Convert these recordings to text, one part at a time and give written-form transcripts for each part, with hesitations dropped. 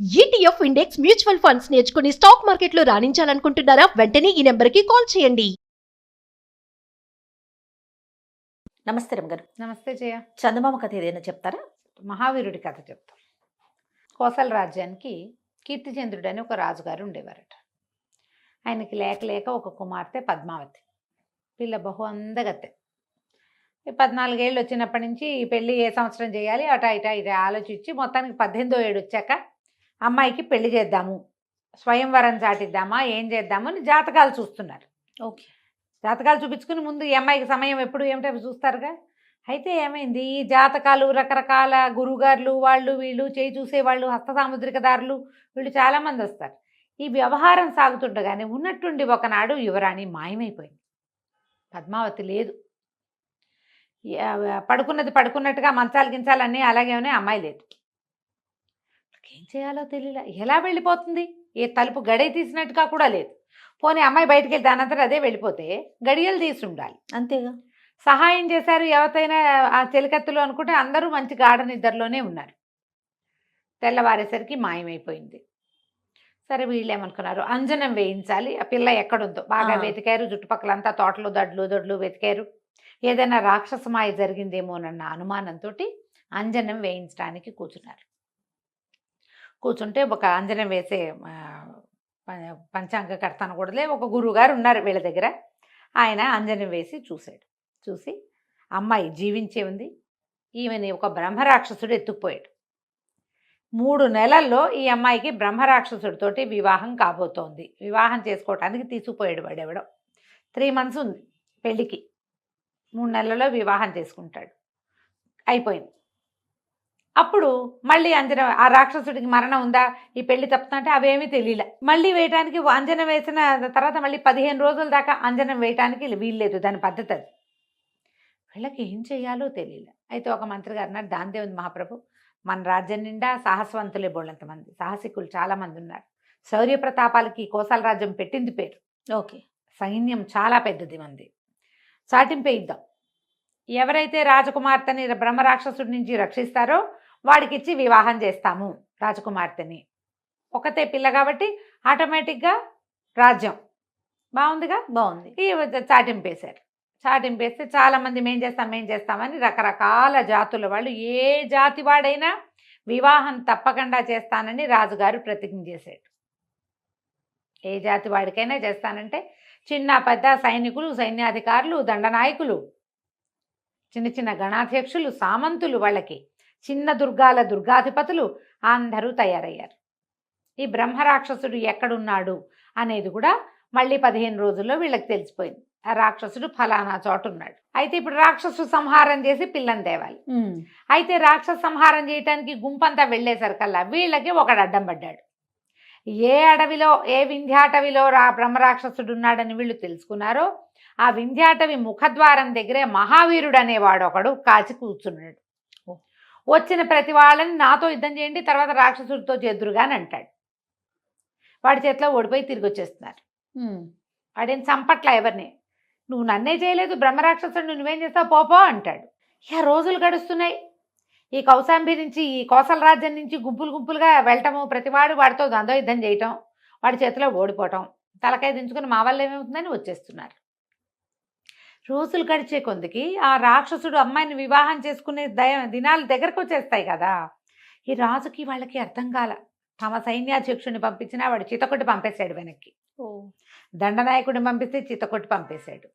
ETF index mutual funds నేర్చుకుని stock మార్కెట్లో రాణించాలనుకుంటున్నారా? వెంటనే ఈ నెంబర్కి కాల్ చేయండి. నమస్తే రమగారు. నమస్తే జయ. చందమామ కథ ఏదైనా చెప్తారా? మహావీరుడి కథ చెప్తాం. కోసల రాజ్యానికి కీర్తిచంద్రుడు అని ఒక రాజుగారు ఉండేవారట. ఆయనకి లేక లేక ఒక కుమార్తె పద్మావతి. పిల్ల బహు అందగత్తె. 14 ఏళ్ళు వచ్చినప్పటి నుంచి ఈ పెళ్ళి ఏ సంవత్సరం చేయాలి అట ఇట ఆలోచించి మొత్తానికి 18వ ఏడు వచ్చాక అమ్మాయికి పెళ్లి చేద్దాము, స్వయంవరం చాటిద్దామా, ఏం చేద్దాము అని జాతకాలు చూస్తున్నారు. ఓకే. జాతకాలు చూపించుకుని ముందు ఈ అమ్మాయికి సమయం ఎప్పుడు ఏమిటో చూస్తారుగా. అయితే ఏమైంది, ఈ జాతకాలు రకరకాల గురువుగారులు వాళ్ళు వీళ్ళు చేయి చూసేవాళ్ళు, హస్త సాముద్రికదారులు వీళ్ళు చాలామంది వస్తారు. ఈ వ్యవహారం సాగుతుండగానే ఉన్నట్టుండి ఒకనాడు యువరాణి మాయమైపోయింది. పద్మావతి లేదు. పడుకున్నది పడుకున్నట్టుగా మంచాలు గించాలన్నీ అలాగే ఉన్నాయి, అమ్మాయి లేదు. ఏం చేయాలో తెలియలే. ఎలా వెళ్ళిపోతుంది? ఏ తలుపు గడియ తీసినట్టుగా కూడా లేదు. పోనీ అమ్మాయి బయటికి వెళ్తే అనంతరం అదే వెళ్ళిపోతే గడియలు తీసి ఉండాలి. అంతేగా. సహాయం చేశారు ఎవరైనా ఆ చెలికత్తులు అనుకుంటే అందరూ మంచి గాఢ నిద్రలోనే ఉన్నారు. తెల్లవారేసరికి మాయమైపోయింది. సరే వీళ్ళు ఏమనుకున్నారు, అంజనం వేయించాలి, ఆ పిల్ల ఎక్కడుందో బాగా వెతికారు. చుట్టుపక్కలంతా తోటలు దొడ్లు వెతికారు. ఏదైనా రాక్షసమాయ జరిగిందేమోనన్న అనుమానంతో అంజనం వేయించడానికి కూర్చున్నారు. కూర్చుంటే ఒక అంజనం వేసే పంచాంగకర్త అనకూడదులే, ఒక గురువుగారు ఉన్నారు వీళ్ళ దగ్గర. ఆయన అంజనం వేసి చూశాడు. చూసి అమ్మాయి జీవించే ఉంది, ఈమెని ఒక బ్రహ్మరాక్షసుడు ఎత్తుకుపోయాడు. 3 నెలల్లో ఈ అమ్మాయికి బ్రహ్మరాక్షసుడితోటి వివాహం కాబోతోంది. వివాహం చేసుకోవటానికి తీసుకుపోయాడు వాడెవడో. 3 months ఉంది పెళ్ళికి. 3 నెలల్లో వివాహం చేసుకుంటాడు. అయిపోయింది. అప్పుడు మళ్ళీ అంజనం, ఆ రాక్షసుడికి మరణం ఉందా, ఈ పెళ్లి తప్పుతుంటే అవేమీ తెలియలే. మళ్ళీ వేయటానికి అంజనం వేసిన తర్వాత మళ్ళీ 15 రోజుల దాకా అంజనం వేయటానికి వీల్లేదు, దాని పద్ధతి అది. వీళ్ళకి ఏం చేయాలో తెలియలే. అయితే ఒక మంత్రి గారు అన్నారు, దాందే ఉంది మహాప్రభు, మన రాజ్యం నిండా సాహసవంతులే బోళ్ళంతమంది, సాహసికులు చాలామంది ఉన్నారు. శౌర్య ప్రతాపాలకి కోసల రాజ్యం పెట్టింది పేరు. ఓకే. సైన్యం చాలా పెద్దది మంది. చాటింపేయిద్దాం. ఎవరైతే రాజకుమార్తెని బ్రహ్మరాక్షసుడి నుంచి రక్షిస్తారో వాడికిచ్చి వివాహం చేస్తాము రాజకుమార్తెని. ఒకతే పిల్ల కాబట్టి ఆటోమేటిక్గా రాజ్యం బాగుందిగా. బాగుంది. ఈ చాటింపేశారు. చాటింపేస్తే చాలామంది మేం చేస్తామని రకరకాల జాతుల వాళ్ళు, ఏ జాతి వాడైనా వివాహం తప్పకుండా చేస్తానని రాజుగారు ప్రతిజ్ఞ చేశాడు. ఏ జాతి వాడికైనా చేస్తానంటే చిన్న పెద్ద సైనికులు, సైన్యాధికారులు, దండనాయకులు, చిన్న చిన్న గణాధ్యక్షులు, సామంతులు, వాళ్ళకి చిన్న దుర్గాధిపతులు అందరూ తయారయ్యారు. ఈ బ్రహ్మరాక్షసుడు ఎక్కడున్నాడు అనేది కూడా మళ్ళీ 15 రోజుల్లో వీళ్ళకి తెలిసిపోయింది. ఆ రాక్షసుడు ఫలానా చోటు ఉన్నాడు. అయితే ఇప్పుడు రాక్షసు సంహారం చేసి పిల్లని తేవాలి. అయితే రాక్షస సంహారం చేయటానికి గుంపంతా వెళ్ళేసరికల్లా వీళ్ళకి ఒకడు అడ్డం పడ్డాడు. ఏ అడవిలో, ఏ వింధ్యాటవిలో బ్రహ్మరాక్షసుడు ఉన్నాడని వీళ్ళు తెలుసుకున్నారో ఆ వింధ్యాటవి ముఖద్వారం దగ్గరే మహావీరుడు అనేవాడు ఒకడు కాచి కూర్చున్నాడు. వచ్చిన ప్రతి వాళ్ళని నాతో యుద్ధం చేయండి, తర్వాత రాక్షసుడితో చేద్దురుగాని అంటాడు. వాడి చేతిలో ఓడిపోయి తిరిగి వచ్చేస్తున్నారు. వాడేం చంపట్లా ఎవరిని. నువ్వు నన్నే చేయలేదు, బ్రహ్మరాక్షసుడు నువ్వేం చేస్తావు పోపో అంటాడు. ఇక రోజులు గడుస్తున్నాయి. ఈ కౌశాంబి నుంచి, ఈ కోసల రాజ్యం నుంచి గుంపులుగా వెళ్ళటము, ప్రతివాడు వాడితో ద్వంద్వ యుద్ధం చేయటం, వాడి చేతిలో ఓడిపోవటం, తలకాయ దించుకుని మా వల్ల ఏమవుతుందని వచ్చేస్తున్నారు. రోజులు గడిచే కొందికి ఆ రాక్షసుడు అమ్మాయిని వివాహం చేసుకునే దినాలు దగ్గరకు వచ్చేస్తాయి కదా. ఈ రాజుకి వాళ్ళకి అర్థం కాల. తమ సైన్యాధ్యక్షుడిని పంపించినా వాడు చితకొట్టి పంపేశాడు వెనక్కి. దండనాయకుడిని పంపిస్తే చితకొట్టి పంపేశాడు.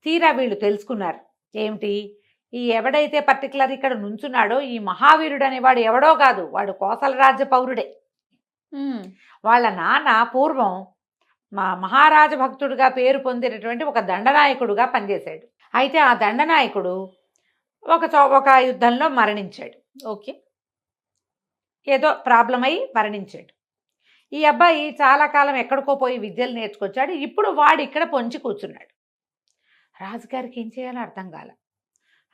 తీరా వీళ్ళు తెలుసుకున్నారు ఏమిటి, ఈ ఎవడైతే పర్టికులర్ ఇక్కడ నుంచున్నాడో ఈ మహావీరుడు అనేవాడు ఎవడో కాదు, వాడు కోసల రాజ్య పౌరుడే. వాళ్ళ నాన్న పూర్వం మహారాజ భక్తుడిగా పేరు పొందినటువంటి ఒక దండనాయకుడుగా పనిచేశాడు. అయితే ఆ దండనాయకుడు ఒక యుద్ధంలో మరణించాడు. ఓకే. ఏదో ప్రాబ్లం అయి మరణించాడు. ఈ అబ్బాయి చాలా కాలం ఎక్కడికో పోయి విద్యలు నేర్చుకొచ్చాడు. ఇప్పుడు వాడు ఇక్కడ పొంచి కూర్చున్నాడు. రాజుగారికి ఏం చేయాలో అర్థం కాల.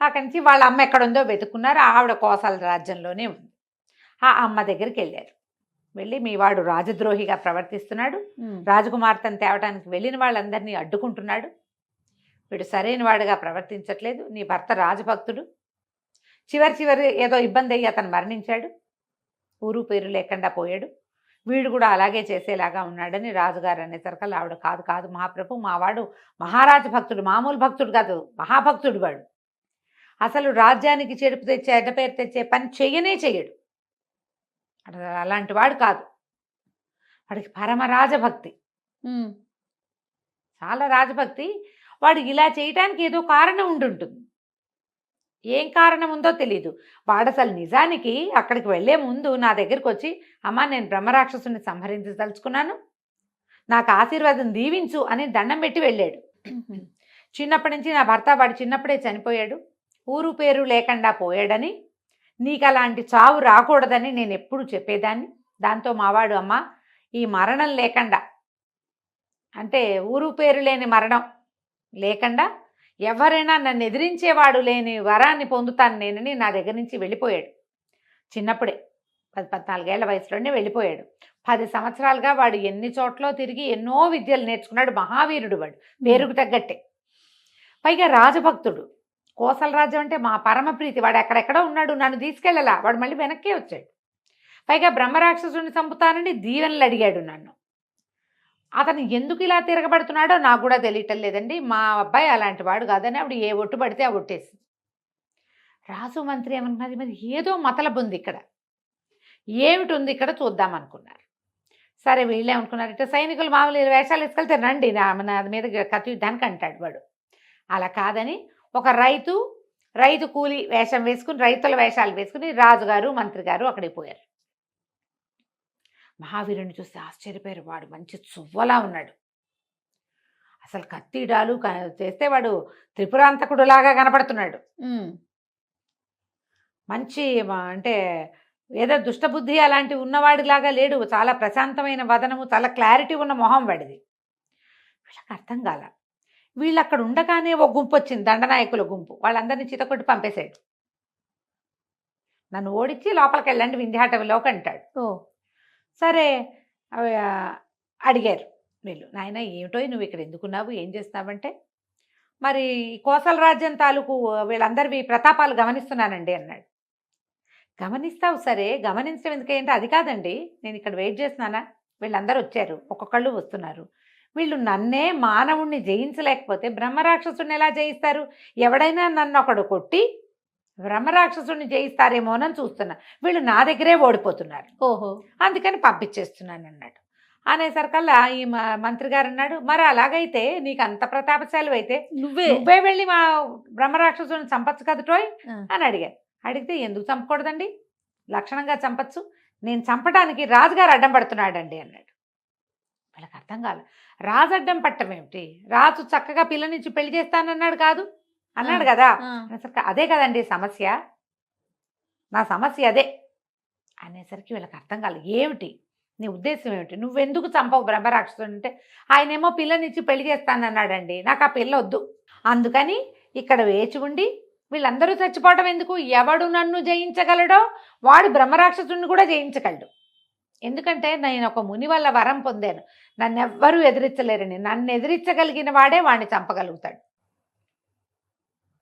అక్కడి నుంచి వాళ్ళ అమ్మ ఎక్కడుందో వెతుక్కున్నారు. ఆవిడ కోసల రాజ్యంలోనే ఉంది. ఆ అమ్మ దగ్గరికి వెళ్ళారు. వెళ్ళి మీ వాడు రాజద్రోహిగా ప్రవర్తిస్తున్నాడు, రాజకుమార్తెను తేవటానికి వెళ్ళిన వాళ్ళందరినీ అడ్డుకుంటున్నాడు, వీడు సరైన వాడుగా ప్రవర్తించట్లేదు, నీ భర్త రాజభక్తుడు, చివరి ఏదో ఇబ్బంది అయ్యి అతను మరణించాడు, ఊరు పేరు లేకుండా పోయాడు, వీడు కూడా అలాగే చేసేలాగా ఉన్నాడని రాజుగారు అనేసరికల్లా ఆవిడ కాదు కాదు మహాప్రభు, మావాడు మహారాజ భక్తుడు, మామూలు భక్తుడు కాదు, మహాభక్తుడు వాడు. అసలు రాజ్యానికి చెడుపు తెచ్చే అడ్డ పేరు తెచ్చే పని చెయ్యనే చెయ్యడు, అలాంటి వాడు కాదు. వాడికి పరమ రాజభక్తి, చాలా రాజభక్తి. వాడు ఇలా చేయటానికి ఏదో కారణం ఉండుంటుంది. ఏం కారణం ఉందో తెలీదు. వాడు అసలు నిజానికి అక్కడికి వెళ్లే ముందు నా దగ్గరికి వచ్చి, అమ్మా నేను బ్రహ్మరాక్షసుని సంహరించదలుచుకున్నాను, నాకు ఆశీర్వాదం దీవించు అని దండం పెట్టి వెళ్ళాడు. చిన్నప్పటి నుంచి నా భర్త వాడు చిన్నప్పుడే చనిపోయాడు, ఊరు పేరు లేకుండా పోయాడని, నీకు అలాంటి చావు రాకూడదని నేను ఎప్పుడు చెప్పేదాన్ని. దాంతో మావాడు, అమ్మ ఈ మరణం లేకుండా, అంటే ఊరు పేరు లేని మరణం లేకుండా ఎవరైనా నన్ను ఎదిరించేవాడు లేని వరాన్ని పొందుతాను నేనని నా దగ్గర నుంచి వెళ్ళిపోయాడు. చిన్నప్పుడే 14 ఏళ్ల వయసులోనే వెళ్ళిపోయాడు. 10 సంవత్సరాలుగా వాడు ఎన్ని చోట్ల తిరిగి ఎన్నో విద్యలు నేర్చుకున్నాడు. మహావీరుడు వాడు, పేరుకు తగ్గట్టే. పైగా రాజభక్తుడు. కోసల రాజ్యం అంటే మా పరమ ప్రీతి. వాడు ఎక్కడెక్కడో ఉన్నాడు, నన్ను తీసుకెళ్ళలా, వాడు మళ్ళీ వెనక్కే వచ్చాడు. పైగా బ్రహ్మరాక్షసుని చంపుతానని దీవెనలు అడిగాడు నన్ను. అతను ఎందుకు ఇలా తిరగబడుతున్నాడో నాకు కూడా తెలియటం లేదండి. మా అబ్బాయి అలాంటి వాడు కాదని ఆవిడ ఏ ఒట్టు పడితే ఆ ఒట్టేసి. రాజు మంత్రి ఏమన్నది, మరి ఏదో మతలబు ఉంది ఇక్కడ, ఏమిటి ఉంది ఇక్కడ చూద్దాం అనుకున్నారు. సరే వీళ్ళేమనుకున్నారు, ఇట్లా సైనికులు మామూలు వేషాలు వేసుకెళ్తే రండి నా మీద కత్తి యుద్ధానికి అంటాడు వాడు. అలా కాదని ఒక రైతు కూలి వేషం వేసుకుని, రైతుల వేషాలు వేసుకుని రాజుగారు మంత్రి గారు అక్కడికి పోయారు. మహావీరుని చూస్తే ఆశ్చర్యపోయారు. వాడు మంచి చువ్వలా ఉన్నాడు. అసలు కత్తిడాలు చేస్తే వాడు త్రిపురాంతకుడులాగా కనపడుతున్నాడు. మంచి అంటే ఏదో దుష్టబుద్ధి అలాంటివి ఉన్నవాడిలాగా లేడు. చాలా ప్రశాంతమైన వదనము, చాలా క్లారిటీ ఉన్న మొహం వాడిది. వీళ్ళకి అర్థం కాల. వీళ్ళు అక్కడ ఉండగానే ఒక గుంపు వచ్చింది, దండనాయకుల గుంపు. వాళ్ళందరినీ చితకొట్టి పంపేశాడు. నన్ను ఓడించి లోపలికి వెళ్ళండి వింధ్యాటవిలోకి అంటాడు. సరే అడిగారు వీళ్ళు, నాయన ఏమిటో నువ్వు ఇక్కడ ఎందుకున్నావు, ఏం చేస్తున్నావంటే, మరి కోసల రాజ్యం తాలూకు వీళ్ళందరివి ప్రతాపాలు గమనిస్తున్నానండి అన్నాడు. గమనిస్తావు సరే, గమనించడం ఎందుకంటే అది కాదండి, నేను ఇక్కడ వెయిట్ చేస్తున్నానా, వీళ్ళందరూ వచ్చారు, ఒక్కొక్కళ్ళు వస్తున్నారు, వీళ్ళు నన్నే మానవుణ్ణి జయించలేకపోతే బ్రహ్మరాక్షసుని ఎలా జయిస్తారు? ఎవడైనా నన్ను ఒకడు కొట్టి బ్రహ్మరాక్షసుని జయిస్తారేమోనని చూస్తున్నా, వీళ్ళు నా దగ్గరే ఓడిపోతున్నారు, అందుకని పంపించేస్తున్నాను అన్నాడు. అనేసరికల్లా ఈ మంత్రి గారు అన్నాడు, మరి అలాగైతే నీకు అంత ప్రతాపశాలి అయితే నువ్వే వెళ్ళి మా బ్రహ్మరాక్షసుని చంపచ్చు కదటోయ్ అని అడిగారు. అడిగితే ఎందుకు చంపకూడదండి, లక్షణంగా చంపచ్చు, నేను చంపడానికి రాజుగారు అడ్డం పడుతున్నాడండి అన్నాడు. వీళ్ళకి అర్థం కాదు, రాజు అడ్డం పట్టం ఏమిటి, రాజు చక్కగా పిల్లనిచ్చి పెళ్లి చేస్తానన్నాడు కాదు అన్నాడు కదా, అనేసరికి అదే కదండి సమస్య, నా సమస్య అదే అనేసరికి వీళ్ళకి అర్థం కాలేదు. ఏమిటి నీ ఉద్దేశం ఏమిటి, నువ్వెందుకు చంపవు బ్రహ్మరాక్షసుడు అంటే, ఆయనేమో పిల్లనిచ్చి పెళ్లి చేస్తానన్నాడండి, నాకు ఆ పిల్ల వద్దు, అందుకని ఇక్కడ వేచి ఉండి వీళ్ళందరూ చచ్చిపోవటం ఎందుకు, ఎవడు నన్ను జయించగలడో వాడు బ్రహ్మరాక్షసుడిని కూడా జయించగలడు, ఎందుకంటే నేను ఒక ముని వల్ల వరం పొందాను, నన్ను ఎవ్వరూ ఎదిరించలేరని, నన్ను ఎదిరించగలిగిన వాడే వాడిని చంపగలుగుతాడు.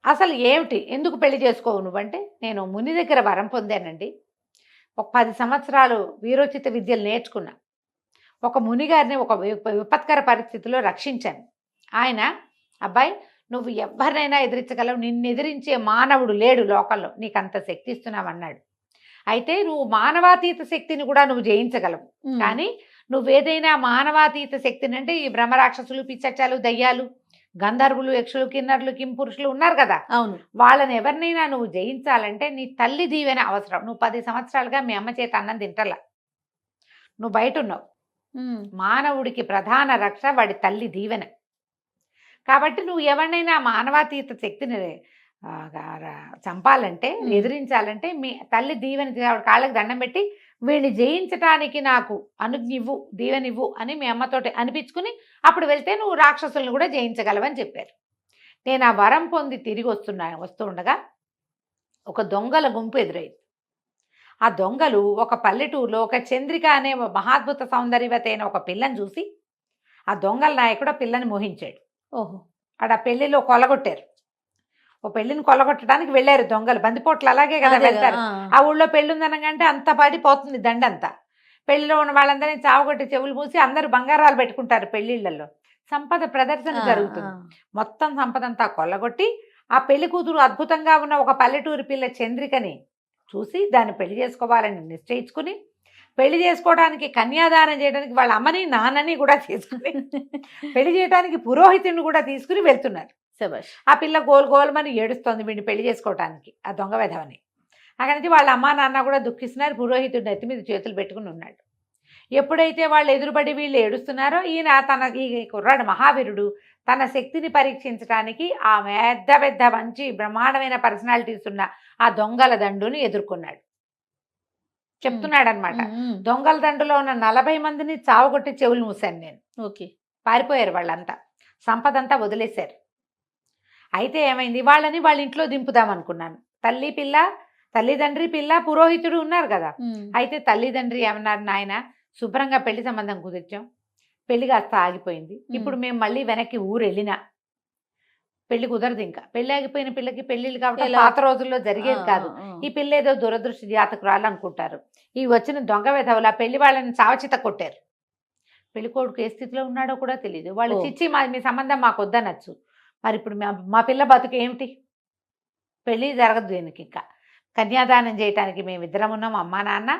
అసలు ఏమిటి, ఎందుకు పెళ్లి చేసుకోవు నువ్వంటే, నేను ముని దగ్గర వరం పొందానండి, ఒక 10 సంవత్సరాలు వీరోచిత విద్యలు నేర్చుకున్నా, ఒక మునిగారిని ఒక విపత్కర పరిస్థితిలో రక్షించాను, ఆయన అబ్బాయి నువ్వు ఎవరినైనా ఎదిరించగలవు, నిన్ను ఎదిరించే మానవుడు లేడు లోకంలో, నీకు అంత శక్తి ఇస్తున్నావు అన్నాడు. అయితే నువ్వు మానవాతీత శక్తిని కూడా నువ్వు జయించగలవు, కానీ నువ్వేదైనా మానవాతీత శక్తిని అంటే ఈ బ్రహ్మరాక్షసులు, పిచ్చచ్చాలు, దయ్యాలు, గంధర్వులు, యక్షులు, కిన్నరులు, కింపురుషులు ఉన్నారు కదా, అవును, వాళ్ళని ఎవరినైనా నువ్వు జయించాలంటే నీ తల్లి దీవెన అవసరం. నువ్వు 10 సంవత్సరాలుగా మీ అమ్మ చేత అన్నం తింటలా, నువ్వు బయట ఉన్నావు, మానవుడికి ప్రధాన రక్ష వాడి తల్లి దీవెన. కాబట్టి నువ్వు ఎవరినైనా మానవాతీత శక్తిని చంపాలంటే, ఎదిరించాలంటే మీ తల్లి దీవెన కాళ్ళకి దండం పెట్టి వీళ్ళని జయించటానికి నాకు అనుజ్ఞివ్వు, దీవెనివ్వు అని మీ అమ్మతోటి అనిపించుకుని అప్పుడు వెళ్తే నువ్వు రాక్షసులను కూడా జయించగలవని చెప్పారు. నేను ఆ వరం పొంది తిరిగి వస్తూ ఉండగా ఒక దొంగల గుంపు ఎదురైంది. ఆ దొంగలు ఒక పల్లెటూరులో ఒక చంద్రిక అనే మహాద్భుత సౌందర్యవతి అయిన ఒక పిల్లని చూసి ఆ దొంగల నాయకుడు ఆ పిల్లని మోహించాడు. ఆడ పెళ్లిలో కొలగొట్టారు. ఓ పెళ్లిని కొల్లగొట్టడానికి వెళ్ళారు దొంగలు, బందిపోట్లు అలాగే కదా అదేగా, వెళ్తారు. ఆ ఊళ్ళో పెళ్లి ఉందనగంటే అంత పడిపోతుంది దండంతా. పెళ్లిలో ఉన్న వాళ్ళందరినీ చావగొట్టి చెవులు మూసి అందరూ బంగారాలు పెట్టుకుంటారు పెళ్లిళ్లలో. సంపద ప్రదర్శన జరుగుతుంది. మొత్తం సంపద అంతా కొల్లగొట్టి ఆ పెళ్లి కూతురు అద్భుతంగా ఉన్న ఒక పల్లెటూరి పిల్ల చంద్రికని చూసి దాన్ని పెళ్లి చేసుకోవాలని నిశ్చయించుకుని, పెళ్లి చేసుకోవడానికి కన్యాదానం చేయడానికి వాళ్ళ అమ్మని నాన్నని కూడా తీసుకుని పెళ్లి చేయడానికి పురోహితుడిని కూడా తీసుకుని వెళ్తున్నారు. శభాష్. ఆ పిల్ల గోలుమని ఏడుస్తోంది వీడిని పెళ్లి చేసుకోవటానికి, ఆ దొంగ వెధవని. అక్కడి నుంచి వాళ్ళ అమ్మా నాన్న కూడా దుఃఖిస్తున్నారు. పురోహితుడు నెత్తి మీద చేతులు పెట్టుకుని ఉన్నాడు. ఎప్పుడైతే వాళ్ళు ఎదురుపడి వీళ్ళు ఏడుస్తున్నారో ఈయన ఈ కుర్రాడు మహావీరుడు తన శక్తిని పరీక్షించడానికి ఆ పెద్ద పెద్ద మంచి బ్రహ్మాండమైన పర్సనాలిటీస్ ఉన్న ఆ దొంగల దండుని ఎదుర్కొన్నాడు. చెప్తున్నాడు అనమాట, దొంగల దండులో ఉన్న 40 మందిని చావగొట్టి చెవులు మూసాను నేను. ఓకే. పారిపోయారు వాళ్ళంతా, సంపదంతా వదిలేశారు. అయితే ఏమైంది, వాళ్ళ ఇంట్లో దింపుదామనుకున్నాను. తల్లిదండ్రి పిల్ల పురోహితుడు ఉన్నారు కదా. అయితే తల్లిదండ్రి ఏమన్నారు, నాయన శుభ్రంగా పెళ్లి సంబంధం కుదిర్చాం, పెళ్లి కాస్త ఆగిపోయింది, ఇప్పుడు మేము మళ్ళీ వెనక్కి ఊరు వెళ్ళినా పెళ్లి కుదరదు. ఇంకా పెళ్లి ఆగిపోయిన పిల్లకి పెళ్లిళ్ళు కాబట్టి పాత రోజుల్లో జరిగేది కాదు. ఈ పిల్ల ఏదో దురదృష్ట జాతకురాలు అనుకుంటారు. ఈ వచ్చిన దొంగ వెధవుల పెళ్లి వాళ్ళని చావచిత కొట్టారు. పెళ్లి కొడుకు ఏ స్థితిలో ఉన్నాడో కూడా తెలియదు. వాళ్ళు చిచ్చి మీ సంబంధం మాకు వద్దనొచ్చు, మరి ఇప్పుడు మా పిల్ల బతుకు ఏమిటి, పెళ్లి జరగదు దీనికి. ఇంకా కన్యాదానం చేయడానికి మేమిద్దరం ఉన్నాం, అమ్మా నాన్న.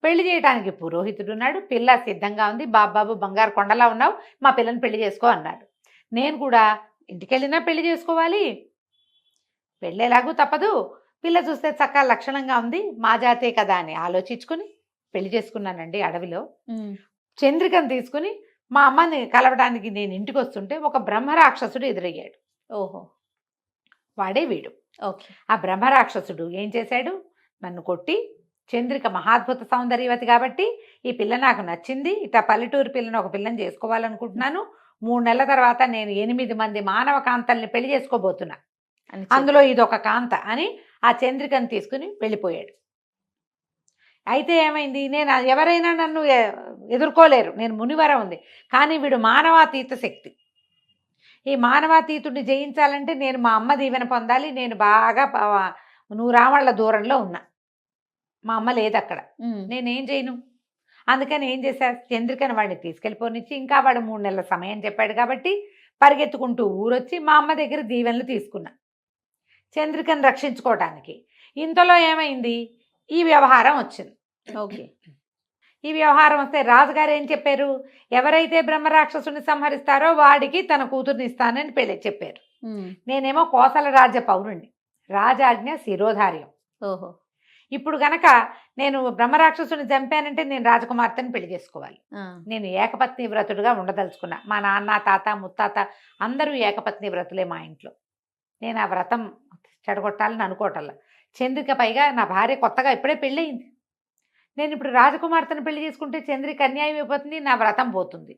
పెళ్లి చేయడానికి పురోహితుడు ఉన్నాడు, పిల్ల సిద్ధంగా ఉంది. బాబు బంగారు కొండలా ఉన్నావు, మా పిల్లని పెళ్లి చేసుకో అన్నాడు. నేను కూడా ఇంటికెళ్ళినా పెళ్లి చేసుకోవాలి, పెళ్ళి ఎలాగూ తప్పదు, పిల్ల చూస్తే చక్కగా లక్షణంగా ఉంది, మా జాతే కదా అని ఆలోచించుకుని పెళ్లి చేసుకున్నానండి. అడవిలో చంద్రికను తీసుకుని మా అమ్మని కలవడానికి నేను ఇంటికి వస్తుంటే ఒక బ్రహ్మరాక్షసుడు ఎదురయ్యాడు. ఓహో, వాడే వీడు. ఓకే. ఆ బ్రహ్మరాక్షసుడు ఏం చేశాడు, నన్ను కొట్టి, చంద్రిక మహాద్భుత సౌందర్యవతి కాబట్టి ఈ పిల్ల నాకు నచ్చింది, ఇట్లా పల్లెటూరు పిల్లని ఒక పిల్లని చేసుకోవాలనుకుంటున్నాను, 3 నెలల తర్వాత నేను 8 మంది మానవ కాంతల్ని పెళ్లి చేసుకోబోతున్నా, అందులో ఇదొక కాంత అని ఆ చంద్రికను తీసుకుని వెళ్ళిపోయాడు. అయితే ఏమైంది, నేను ఎవరైనా నన్ను ఎదుర్కోలేరు, నేను మునివరం ఉంది. కానీ వీడు మానవాతీత శక్తి. ఈ మానవాతీతుడిని జయించాలంటే నేను మా అమ్మ దీవెన పొందాలి. నేను బాగా 100 రామళ్ళ దూరంలో ఉన్నా, మా అమ్మ లేదు అక్కడ, నేనేం చేయను. అందుకని ఏం చేశారు, చంద్రికను వాడిని తీసుకెళ్ళిపోనిచ్చి, ఇంకా వాడు 3 నెలల సమయం చెప్పాడు కాబట్టి పరిగెత్తుకుంటూ ఊరొచ్చి మా అమ్మ దగ్గర దీవెనలు తీసుకున్నా చంద్రికను రక్షించుకోవడానికి. ఇంతలో ఏమైంది, ఈ వ్యవహారం వచ్చింది. ఓకే. ఈ వ్యవహారం వస్తే రాజుగారు ఏం చెప్పారు, ఎవరైతే బ్రహ్మరాక్షసుని సంహరిస్తారో వాడికి తన కూతుర్ని ఇస్తానని చెప్పారు. నేనేమో కోసల రాజ్య పౌరుణ్ణి, రాజాజ్ఞ శిరోధార్యం. ఓహో. ఇప్పుడు గనక నేను బ్రహ్మరాక్షసుని చంపానంటే నేను రాజకుమార్తెని పెళ్లి చేసుకోవాలి. నేను ఏకపత్ని వ్రతుడుగా ఉండదలుచుకున్నా. మా నాన్న తాత ముత్తాత అందరూ ఏకపత్ని వ్రతులే మా ఇంట్లో. నేను ఆ వ్రతం చెడగొట్టాలని అనుకోవటల్లా. చంద్రిక పైగా నా భార్య కొత్తగా ఇప్పుడే పెళ్ళయింది. నేను ఇప్పుడు రాజకుమార్తెను పెళ్లి చేసుకుంటే చంద్రిక అన్యాయం అయిపోతుంది, నా వ్రతం పోతుంది.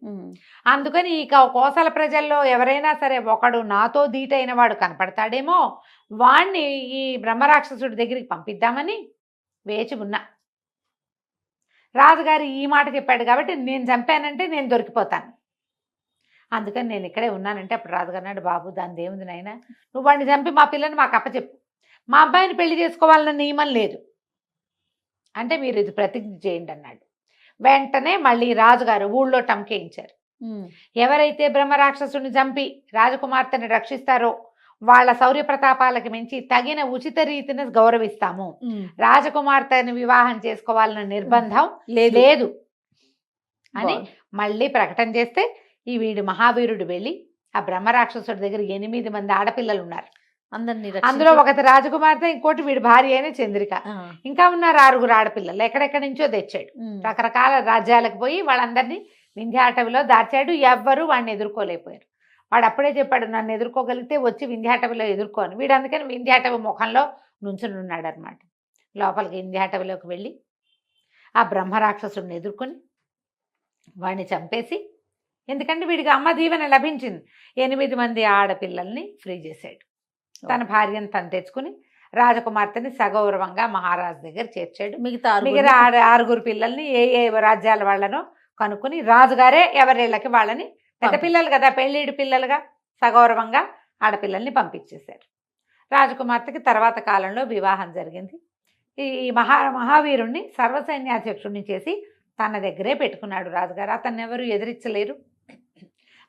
అందుకని ఇక కోసల ప్రజల్లో ఎవరైనా సరే ఒకడు నాతో ధీటైన వాడు కనపడతాడేమో, వాణ్ణి ఈ బ్రహ్మరాక్షసుడి దగ్గరికి పంపిద్దామని వేచి ఉన్నా. రాజుగారు ఈ మాట చెప్పాడు కాబట్టి నేను చంపానంటే నేను దొరికిపోతాను, అందుకని నేను ఇక్కడే ఉన్నానంటే అప్పుడు రాజుగారు అన్నాడు, బాబు దాని దేవుంది నాయన, నువ్వు వాడిని చంపి మా పిల్లని మాకు అప్పచెప్పు, మా అబ్బాయిని పెళ్లి చేసుకోవాలన్న నియమం లేదు అంటే మీరు ఇది ప్రతిజ్ఞ చేయండి అన్నాడు. వెంటనే మళ్ళీ రాజుగారు ఊళ్ళో టంకేయించారు. ఎవరైతే బ్రహ్మరాక్షసుని చంపి రాజకుమార్తెని రక్షిస్తారో వాళ్ళ శౌర్య ప్రతాపాలకు మించి తగిన ఉచిత రీతిని గౌరవిస్తాము, రాజకుమార్తెని వివాహం చేసుకోవాలన్న నిర్బంధం లేదు అని మళ్ళీ ప్రకటన చేస్తే ఈ వీడు మహావీరుడు వెళ్ళి ఆ బ్రహ్మరాక్షసుడి దగ్గర 8 మంది ఆడపిల్లలు ఉన్నారు. అందులో ఒకటి రాజకుమార్తె, ఇంకోటి వీడి భార్య అయిన చంద్రిక, ఇంకా ఉన్నారు 6 ఆడపిల్లలు. ఎక్కడెక్కడి నుంచో తెచ్చాడు. రకరకాల రాజ్యాలకు పోయి వాళ్ళందరినీ వింధ్యాటవిలో దాచాడు. ఎవ్వరూ వాడిని ఎదుర్కోలేకపోయారు. వాడు అప్పుడే చెప్పాడు, నన్ను ఎదుర్కోగలిగితే వచ్చి వింధ్యాటవిలో ఎదుర్కోని. వీడు అందుకని వింధ్యాటవి ముఖంలో నుంచుని ఉన్నాడు అనమాట. లోపలికి వింధ్యాటవిలోకి వెళ్ళి ఆ బ్రహ్మరాక్షసుడిని ఎదుర్కొని వాడిని చంపేసి, ఎందుకంటే వీడికి అమ్మ దీవెన లభించింది, 8 మంది ఆడపిల్లల్ని ఫ్రీ చేశాడు. తన భార్యను తను తెచ్చుకుని రాజకుమార్తెని సగౌరవంగా మహారాజు దగ్గర చేర్చాడు. మిగతా 6 పిల్లల్ని ఏ రాజ్యాల వాళ్ళనో కనుక్కుని రాజుగారే ఎవరిళ్ళకి వాళ్ళని, పెద్ద పిల్లలు కదా పెళ్ళిడు పిల్లలుగా, సగౌరవంగా ఆడపిల్లల్ని పంపించేశారు. రాజకుమార్తెకి తర్వాత కాలంలో వివాహం జరిగింది. ఈ మహావీరుణ్ణి సర్వసైన్యాధ్యక్షుడిని చేసి తన దగ్గరే పెట్టుకున్నాడు రాజుగారు. అతన్ని ఎవరు ఎదిరించలేరు.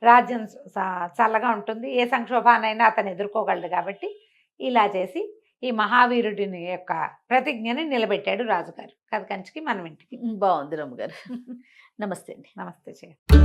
రాజ్యం చల్లగా ఉంటుంది, ఏ సంక్షోభాన్నైనా అతను ఎదుర్కోగలడు. కాబట్టి ఇలా చేసి ఈ మహావీరుడిని యొక్క ప్రతిజ్ఞని నిలబెట్టాడు రాజుగారు. కథ కంచికి మనం ఇంటికి. బాగుంది రమ్మగారు. నమస్తే అండి. నమస్తే.